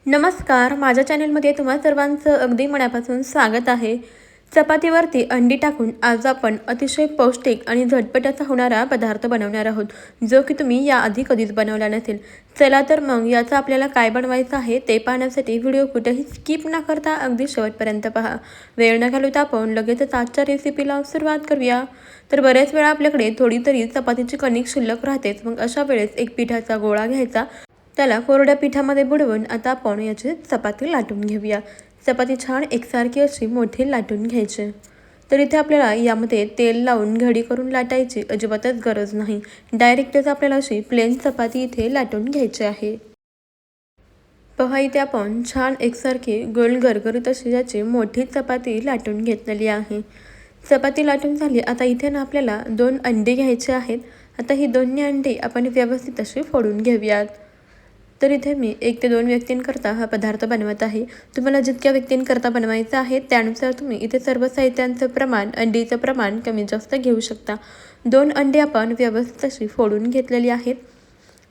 नमस्कार, माझ्या चॅनलमध्ये तुम्हा सर्वांचं अगदी मनापासून स्वागत आहे. चपातीवरती अंडी टाकून आज आपण अतिशय पौष्टिक आणि झटपट असा होणारा पदार्थ बनवणार आहोत, जो की तुम्ही याआधी कधीच बनवला नसेल. चला तर मग याचं आपल्याला काय बनवायचं आहे ते पाहण्यासाठी व्हिडिओ कुठेही स्किप न करता अगदी शेवटपर्यंत पहा. वेळ न घालवता आपण लगेचच आजच्या रेसिपीला सुरुवात करूया. तर बऱ्याच वेळा आपल्याकडे थोडी तरी चपातीची कणिक शिल्लक राहतेच. मग अशा वेळेस एक पिठाचा गोळा घ्यायचा, त्याला कोरड्या पिठामध्ये बुडवून आता आपण याची चपाती लाटून घेऊया. चपाती छान एकसारखी अशी मोठी लाटून घ्यायची. तर इथे आपल्याला यामध्ये तेल लावून घडी करून लाटायची अजिबातच गरज नाही. डायरेक्टच आपल्याला अशी प्लेन चपाती इथे लाटून घ्यायची आहे. पहा, इथे आपण छान एकसारखी गोल गरगरीत अशी याची मोठी चपाती लाटून घेतलेली आहे. चपाती लाटून झाली. आता इथे ना आपल्याला 2 अंडी घ्यायचे आहेत. आता ही दोन्ही अंडी आपण व्यवस्थित अशी फोडून घेऊयात. तर इथे मी 1 ते 2 व्यक्तींकरता हा पदार्थ बनवत आहे. तुम्हाला जितक्या व्यक्तींकरता बनवायचा आहे त्यानुसार तुम्ही इथे सर्व साहित्यांचं प्रमाण, अंडीचं प्रमाण कमी जास्त घेऊ शकता. 2 अंडी आपण व्यवस्थित अशी फोडून घेतलेली आहेत.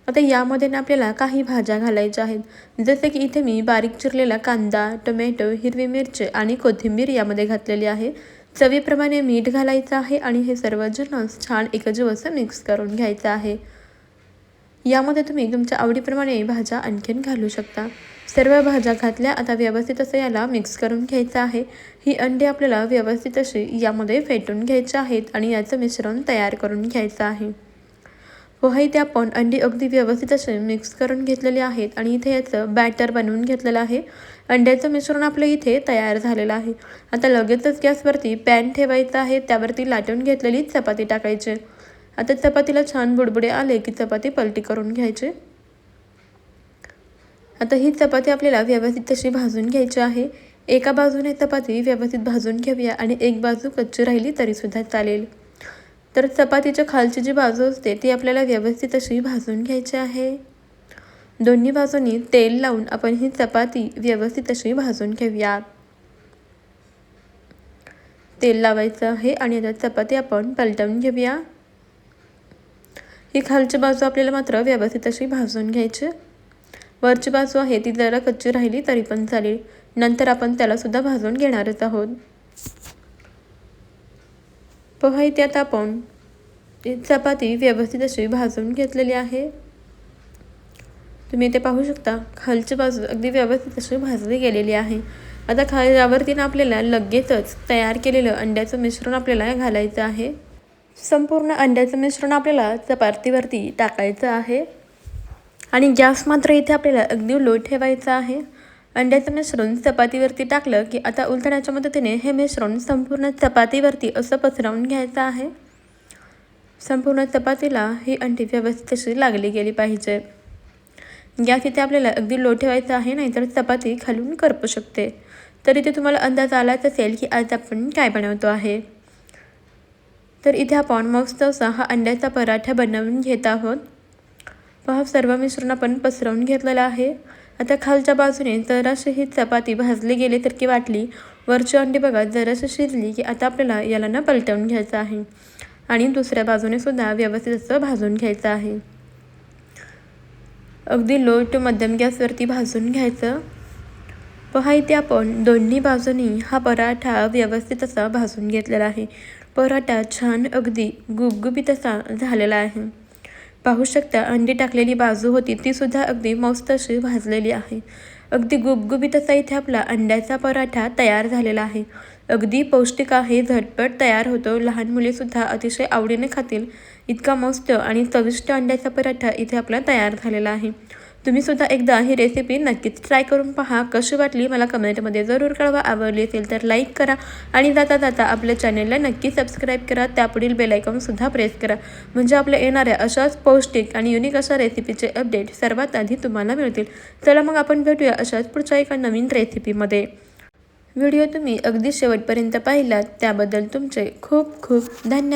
आता यामध्ये ना आपल्याला काही भाज्या घालायच्या आहेत. जसे की इथे मी बारीक चिरलेला कांदा, टोमॅटो, हिरवी मिरची आणि कोथिंबीर यामध्ये घातलेली आहे. चवीप्रमाणे मीठ घालायचं आहे आणि हे सर्व जिन्नस छान एकजीव असं मिक्स करून घ्यायचं आहे. यामध्ये तुम्ही तुमच्या आवडीप्रमाणे भाज्या आणखीन घालू शकता. सर्व भाज्या घातल्या. आता व्यवस्थित असं याला मिक्स करून घ्यायचं आहे. ही अंडी आपल्याला व्यवस्थित अशी यामध्ये फेटून घ्यायची आहेत आणि याचं मिश्रण तयार करून घ्यायचं आहे. पोहा, इथे आपण अंडी अगदी व्यवस्थित असे मिक्स करून घेतलेले आहेत आणि इथे याचं बॅटर बनवून घेतलेलं आहे. अंड्याचं मिश्रण आपलं इथे तयार झालेलं आहे. आता लगेचच गॅसवरती पॅन ठेवायचा आहे. त्यावरती लाटून घेतलेली चपाती टाकायची. आता चपातीला छान बुडबुडे आले की चपाती पलटी करून घ्यायची. आता ही चपाती आपल्याला व्यवस्थित अशी भाजून घ्यायची आहे. एका बाजूने चपाती व्यवस्थित भाजून घेऊया आणि एक बाजू कच्ची राहिली तरीसुद्धा चालेल. तर चपातीच्या खालची जी बाजू असते ती आपल्याला व्यवस्थित अशी भाजून घ्यायची आहे. दोन्ही बाजूंनी तेल लावून आपण ही चपाती व्यवस्थित अशी भाजून घेऊया. तेल लावायचं आहे आणि आता चपाती आपण पलटवून घेऊया. ही खालची बाजू आपल्याला मात्र व्यवस्थित अशी भाजून घ्यायची. वरची बाजू आहे ती जरा कच्ची राहिली तरी पण चालेल. नंतर आपण त्याला सुद्धा भाजून घेणारच आहोत. पहा, इथे आता आपण चपाती व्यवस्थित अशी भाजून घेतलेली आहे. तुम्ही इथे पाहू शकता खालची बाजू अगदी व्यवस्थित अशी भाजली गेलेली आहे. आता यावरती ना आपल्याला लगेचच तयार केलेलं अंड्याचं मिश्रण आपल्याला घालायचं आहे. संपूर्ण अंड्याचं मिश्रण आपल्याला चपातीवरती टाकायचं आहे आणि गॅस मात्र इथे आपल्याला अगदी लो ठेवायचा आहे. अंड्याचं मिश्रण चपातीवरती टाकलं की आता उलटण्याच्या मदतीने हे मिश्रण संपूर्ण चपातीवरती असं पसरवून घ्यायचं आहे. संपूर्ण चपातीला ही अंडी व्यवस्थित अशी लागली गेली पाहिजे. गॅस इथे आपल्याला अगदी लो ठेवायचा आहे, नाहीतर चपाती खालून करपू शकते. तर इथे तुम्हाला अंदाज आलाच असेल की आज आपण काय बनवतो आहे. तर इथे आपण मस्त असा हा अंड्याचा पराठा बनवून घेत आहोत. पहा, सर्व मिश्रण आपण पसरवून घेतलेलं आहे. आता खालच्या बाजूने जराशी ही चपाती भाजली गेल्यासारखी वाटली. वरची अंडी बघा जराशी शिजली की आता आपल्याला याला ना पलटवून घ्यायचं आहे आणि दुसऱ्या बाजूने सुद्धा व्यवस्थित असं भाजून घ्यायचं आहे. अगदी लो टू मध्यम गॅसवरती भाजून घ्यायचं. पहा, इथे आपण दोन्ही बाजूनी हा पराठा व्यवस्थित असा भाजून घेतलेला आहे. पराठा छान अगदी गुबगुबीत असा झालेला आहे. पाहू शकता अंडी टाकलेली बाजू होती ती सुद्धा अगदी मस्त अशी भाजलेली आहे. अगदी गुबगुबीत असा इथे आपला अंड्याचा पराठा तयार झालेला आहे. अगदी पौष्टिक आहे, झटपट तयार होतो. लहान मुलेसुद्धा अतिशय आवडीने खातील इतका मस्त आणि चविष्ट अंड्याचा पराठा इथे आपला तयार झालेला आहे. तुम्ही सुद्धा एकदा ही रेसिपी नक्कीच ट्राय करून पहा. कशी वाटली मला कमेंटमध्ये जरूर कळवा. आवडली असेल तर लाईक करा आणि जाता जाता आपल्या चॅनलला नक्की सबस्क्राईब करा. त्यापुढील बेल आयकॉनसुद्धा प्रेस करा, म्हणजे आपल्या येणाऱ्या अशाच पौष्टिक आणि युनिक अशा रेसिपीचे अपडेट सर्वात आधी तुम्हाला मिळतील. चला मग आपण भेटूया अशाच पुढच्या एका नवीन रेसिपीमध्ये. व्हिडिओ तुम्ही अगदी शेवटपर्यंत पाहिलात त्याबद्दल तुमचे खूप खूप धन्यवाद.